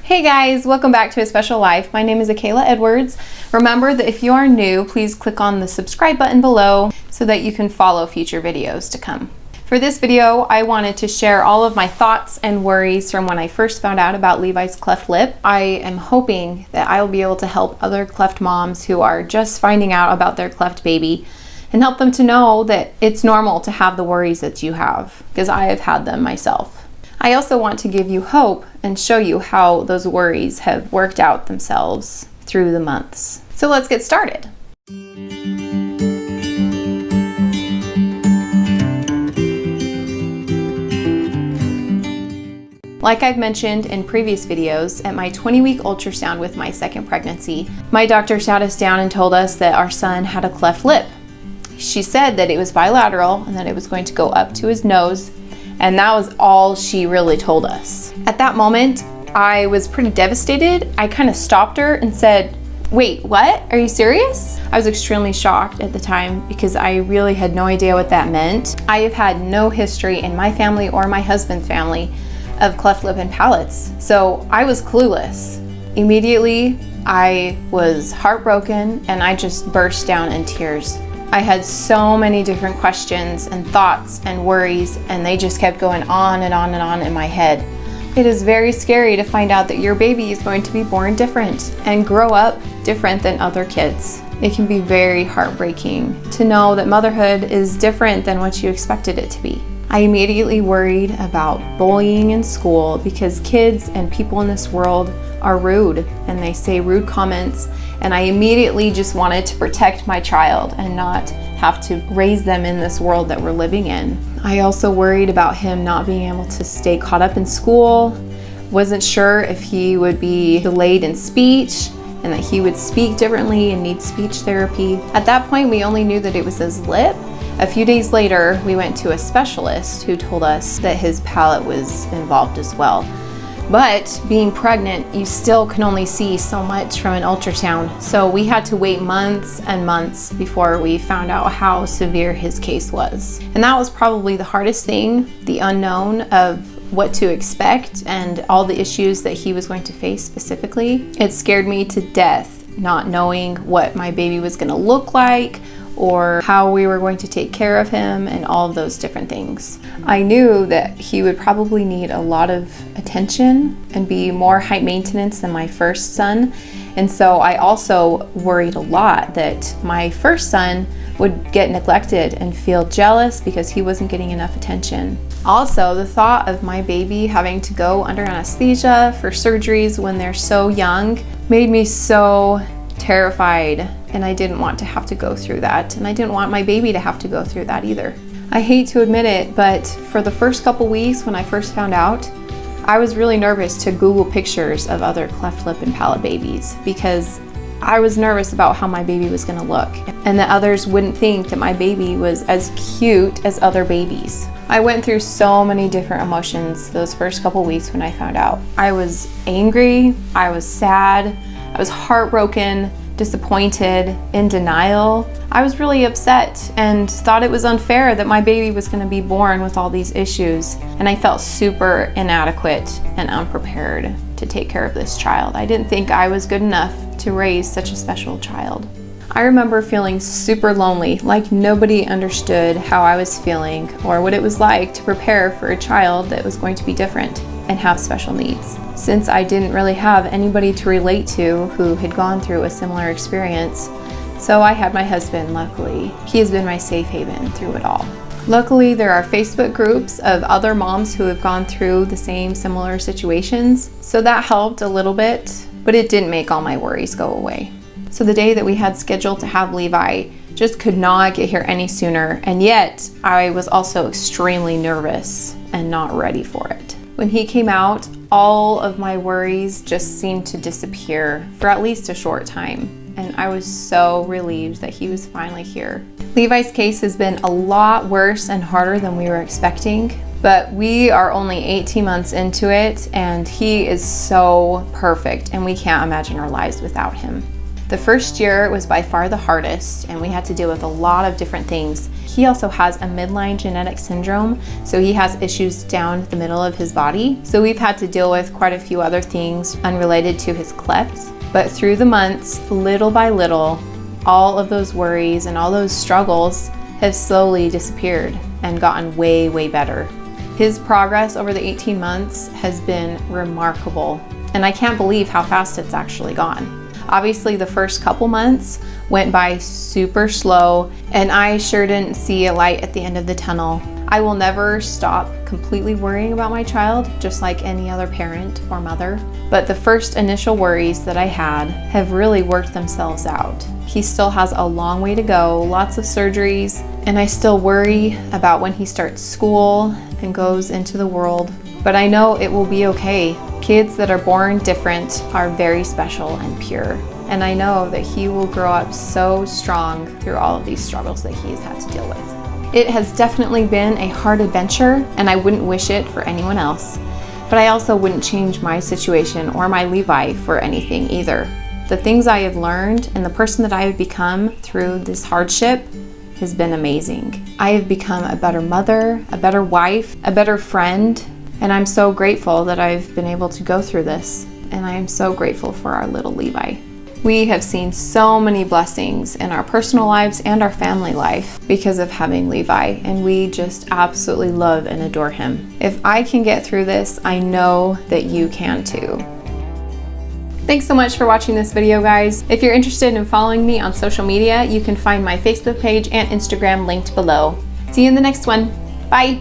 Hey guys, welcome back to A Special Life. My name is Akayla Edwards. Remember that if you are new, please click on the subscribe button below so that you can follow future videos to come. For this video, I wanted to share all of my thoughts and worries from when I first found out about Levi's cleft lip. I am hoping that I will be able to help other cleft moms who are just finding out about their cleft baby and help them to know that it's normal to have the worries that you have, because I have had them myself. I also want to give you hope and show you how those worries have worked out themselves through the months. So let's get started. Like I've mentioned in previous videos, at my 20-week ultrasound with my second pregnancy, my doctor sat us down and told us that our son had a cleft lip. She said that it was bilateral and that it was going to go up to his nose, and that was all she really told us. At that moment, I was pretty devastated. I kind of stopped her and said, "Wait, what? Are you serious?" I was extremely shocked at the time because I really had no idea what that meant. I have had no history in my family or my husband's family of cleft lip and palates, so I was clueless. Immediately, I was heartbroken and I just burst down in tears. I had so many different questions and thoughts and worries, and they just kept going on and on and on in my head. It is very scary to find out that your baby is going to be born different and grow up different than other kids. It can be very heartbreaking to know that motherhood is different than what you expected it to be. I immediately worried about bullying in school because kids and people in this world are rude and they say rude comments, and I immediately just wanted to protect my child and not have to raise them in this world that we're living in. I also worried about him not being able to stay caught up in school, wasn't sure if he would be delayed in speech and that he would speak differently and need speech therapy. At that point, we only knew that it was his lip. A few days later, we went to a specialist who told us that his palate was involved as well. But being pregnant, you still can only see so much from an ultrasound. So we had to wait months and months before we found out how severe his case was. And that was probably the hardest thing, the unknown of what to expect and all the issues that he was going to face specifically. It scared me to death, not knowing what my baby was going to look like or how we were going to take care of him and all of those different things. I knew that he would probably need a lot of attention and be more high maintenance than my first son. And so I also worried a lot that my first son would get neglected and feel jealous because he wasn't getting enough attention. Also, the thought of my baby having to go under anesthesia for surgeries when they're so young made me so terrified, and I didn't want to have to go through that, and I didn't want my baby to have to go through that either. I hate to admit it, but for the first couple weeks when I first found out, I was really nervous to Google pictures of other cleft lip and palate babies because I was nervous about how my baby was going to look and that others wouldn't think that my baby was as cute as other babies. I went through so many different emotions those first couple weeks when I found out. I was angry, I was sad, I was heartbroken, disappointed, in denial. I was really upset and thought it was unfair that my baby was going to be born with all these issues, and I felt super inadequate and unprepared to take care of this child. I didn't think I was good enough to raise such a special child. I remember feeling super lonely, like nobody understood how I was feeling or what it was like to prepare for a child that was going to be different and have special needs. Since I didn't really have anybody to relate to who had gone through a similar experience, so I had my husband, luckily. He has been my safe haven through it all. Luckily, there are Facebook groups of other moms who have gone through the same similar situations, so that helped a little bit, but it didn't make all my worries go away. So the day that we had scheduled to have Levi just could not get here any sooner, and yet I was also extremely nervous and not ready for it. When he came out, all of my worries just seemed to disappear for at least a short time, and I was so relieved that he was finally here. Levi's case has been a lot worse and harder than we were expecting, but we are only 18 months into it, and he is so perfect, and we can't imagine our lives without him. The first year was by far the hardest, and we had to deal with a lot of different things. He also has a midline genetic syndrome, so he has issues down the middle of his body. So we've had to deal with quite a few other things unrelated to his cleft. But through the months, little by little, all of those worries and all those struggles have slowly disappeared and gotten way, way better. His progress over the 18 months has been remarkable, and I can't believe how fast it's actually gone. Obviously, the first couple months went by super slow, and I sure didn't see a light at the end of the tunnel. I will never stop completely worrying about my child, just like any other parent or mother. But the first initial worries that I had have really worked themselves out. He still has a long way to go, lots of surgeries, and I still worry about when he starts school and goes into the world. But I know it will be okay. Kids that are born different are very special and pure. And I know that he will grow up so strong through all of these struggles that he has had to deal with. It has definitely been a hard adventure, and I wouldn't wish it for anyone else. But I also wouldn't change my situation or my Levi for anything either. The things I have learned and the person that I have become through this hardship has been amazing. I have become a better mother, a better wife, a better friend, and I'm so grateful that I've been able to go through this. And I am so grateful for our little Levi. We have seen so many blessings in our personal lives and our family life because of having Levi, and we just absolutely love and adore him. If I can get through this, I know that you can too. Thanks so much for watching this video, guys. If you're interested in following me on social media, you can find my Facebook page and Instagram linked below. See you in the next one. Bye.